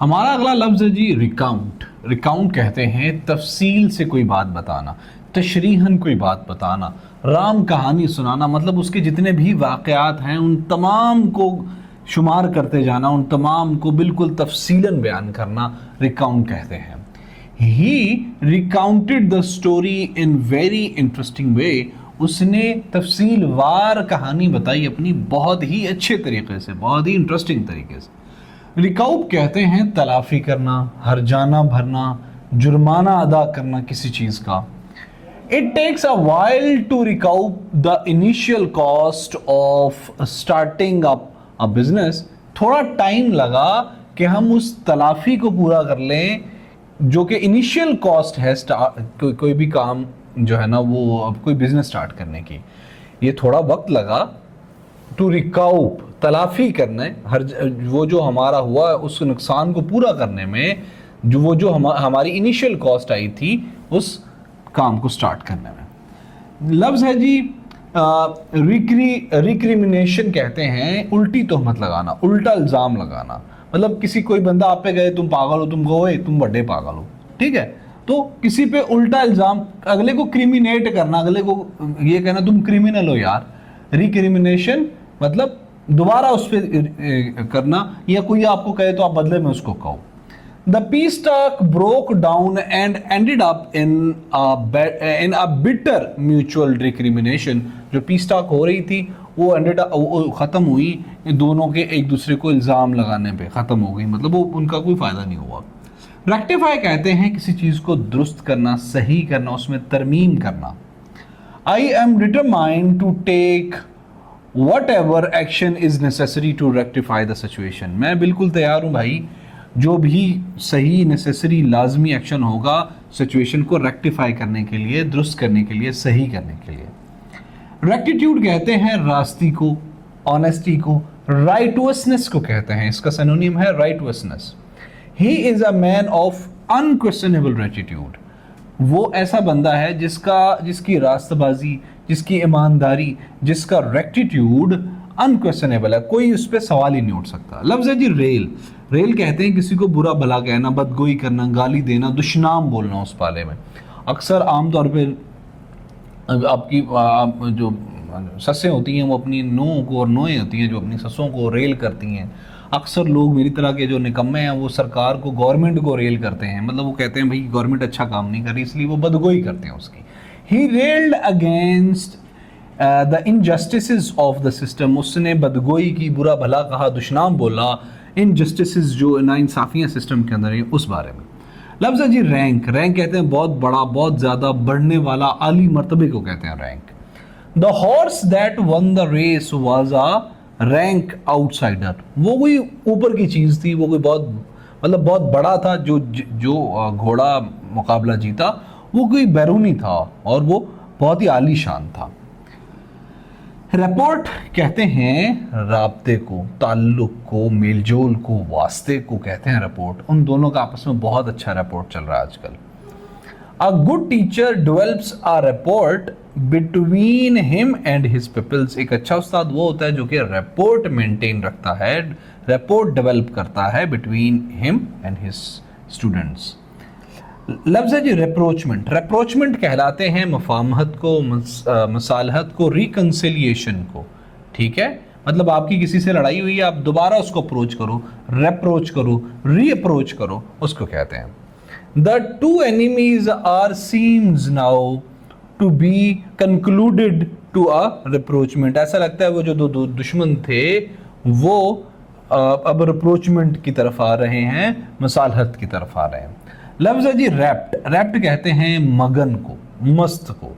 हमारा अगला लफ्ज़ है जी रिकाउंट। रिकाउंट कहते हैं तफसील से कोई बात बताना, तशरीहन कोई बात बताना, राम कहानी सुनाना, मतलब उसके जितने भी वाक़यात हैं उन तमाम को शुमार करते जाना, उन तमाम को बिल्कुल तफसीलन बयान करना रिकाउंट कहते हैं। He recounted the story in very interesting way, उसने तफसील वार कहानी बताई अपनी बहुत ही अच्छे तरीके से, बहुत ही इंटरेस्टिंग तरीके से। रिकाउप कहते हैं तलाफी करना, हर्जाना भरना, जुर्माना अदा करना किसी चीज़ का। It takes a while to recoup the initial cost of starting up a business, थोड़ा टाइम लगा कि हम उस तलाफी को पूरा कर लें जो कि इनिशियल कॉस्ट है कोई भी काम जो है ना, वो अब कोई बिजनेस स्टार्ट करने की, ये थोड़ा वक्त लगा। टू रिकाउप तलाफी करने, हर वो जो हमारा हुआ उस नुकसान को पूरा करने में, जो हमारी इनिशियल कॉस्ट आई थी उस काम को स्टार्ट करने में। लफ्ज़ है जी रिक्रिमिनेशन कहते हैं उल्टी तोहमत लगाना, उल्टा इल्ज़ाम लगाना। मतलब किसी कोई बंदा आप पे गए तुम पागल हो, तुम कहो तुम बड़े पागल हो, ठीक है, तो किसी पे उल्टा इल्ज़ाम, अगले को क्रिमिनेट करना, अगले को ये कहना तुम क्रिमिनल हो यार। रिक्रिमिनेशन मतलब दोबारा उस पर करना, या कोई आपको कहे तो आप बदले में उसको कहो। The peace talk broke down and ended up in a bitter mutual recrimination. जो पीस टॉक हो रही थी वो ख़त्म हुई दोनों के एक दूसरे को इल्ज़ाम लगाने पे ख़त्म हो गई, मतलब वो उनका कोई फ़ायदा नहीं हुआ। रेक्टिफाई कहते हैं किसी चीज़ को दुरुस्त करना, सही करना, उसमें तरमीम करना। I am determined to take whatever action is necessary to rectify the situation, मैं बिल्कुल तैयार हूँ भाई, जो भी सही नेसेसरी लाजमी एक्शन होगा सिचुएशन को रेक्टिफाई करने के लिए, दुरुस्त करने के लिए, सही करने के लिए। रेक्टिट्यूड कहते हैं रास्ती को, ऑनेस्टी को, राइटवसनेस को कहते हैं, इसका सिनोनिम है righteousness. He is a man of unquestionable rectitude, वो ऐसा बंदा है जिसकी रास्तबाजी, जिसकी ईमानदारी, जिसका रेक्टिट्यूड अनक्वेश्चनेबल है, कोई उस पर सवाल ही नहीं उठ सकता। लफ्ज़ है जी रेल। रेल कहते हैं किसी को बुरा भला कहना, बदगोई करना, गाली देना, दुश्नाम बोलना उस पाले में। अक्सर आमतौर पे आपकी जो ससें होती हैं वो अपनी नों को, और नोएं होती हैं जो अपनी ससों को रेल करती हैं। अक्सर लोग मेरी तरह के जो निकम्मे हैं वो सरकार को, गवर्नमेंट को रेल करते हैं, मतलब वो कहते हैं भाई गवर्नमेंट अच्छा काम नहीं कर रही, इसलिए वो बदगोई करते हैं उसकी। He railed against the injustices of the system, उसने बदगोई की, बुरा भला कहा, दुश्नाम बोला, injustices जो नाइंसाफियाँ सिस्टम के अंदर है उस बारे में। लफ्ज़ है जी रैंक। रैंक कहते हैं बहुत बड़ा, बहुत ज़्यादा बढ़ने वाला, आली मर्तबे को कहते हैं rank. The horse that won the race was a rank outsider, वो कोई ऊपर की चीज़ थी, वो कोई बहुत मतलब बहुत बड़ा था, जो घोड़ा मुकाबला जीता वो कोई बैरूनी था और वो बहुत ही आलीशान था। रपोर्ट कहते हैं राब्ते को, ताल्लुक को, मेलजोल को, वास्ते को कहते हैं रपोर्ट। उन दोनों का आपस में बहुत अच्छा रपोर्ट चल रहा है आजकल। A good teacher develops a rapport between him and his peoples, एक अच्छा उस्ताद वो होता है जो कि रपोर्ट मेंटेन रखता है, रपोर्ट डेवलप करता है between him and his students. लफ्ज़ है जी रेप्रोचमेंट। रेप्रोचमेंट कहलाते हैं मफाहमत को, मसालहत को, रिकन्सिलिएशन को, ठीक है, मतलब आपकी किसी से लड़ाई हुई है, आप दोबारा उसको अप्रोच करो, रेप्रोच करो, रीअप्रोच करो, उसको कहते हैं। The two enemies are seems now to be concluded to a rapprochement, ऐसा लगता है वो जो दो दुश्मन थे वो अब रिप्रोचमेंट की तरफ आ रहे हैं, मसालहत की तरफ आ रहे हैं। लफ्ज़ है जी रैप्ट। रैप्ट कहते हैं मगन को, मस्त को,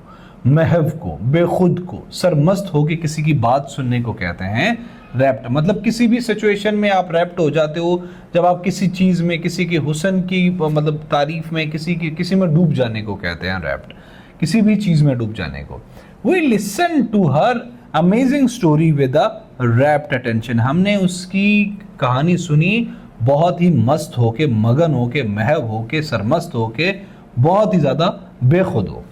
महव को, बेखुद को, सरमस्त होकर किसी की बात सुनने को कहते हैं रैप्ट। मतलब किसी भी सिचुएशन में आप रैप्ट हो जाते हो जब आप किसी चीज़ में, किसी के हुस्न की मतलब तारीफ में, किसी में डूब जाने को कहते हैं रैप्ट, किसी भी चीज़ में डूब जाने को। We listen to her amazing story with a rapt attention, हमने उसकी कहानी सुनी बहुत ही मस्त होके, मगन होके, महव होके, सरमस्त होके, बहुत ही ज़्यादा बेखुद हो।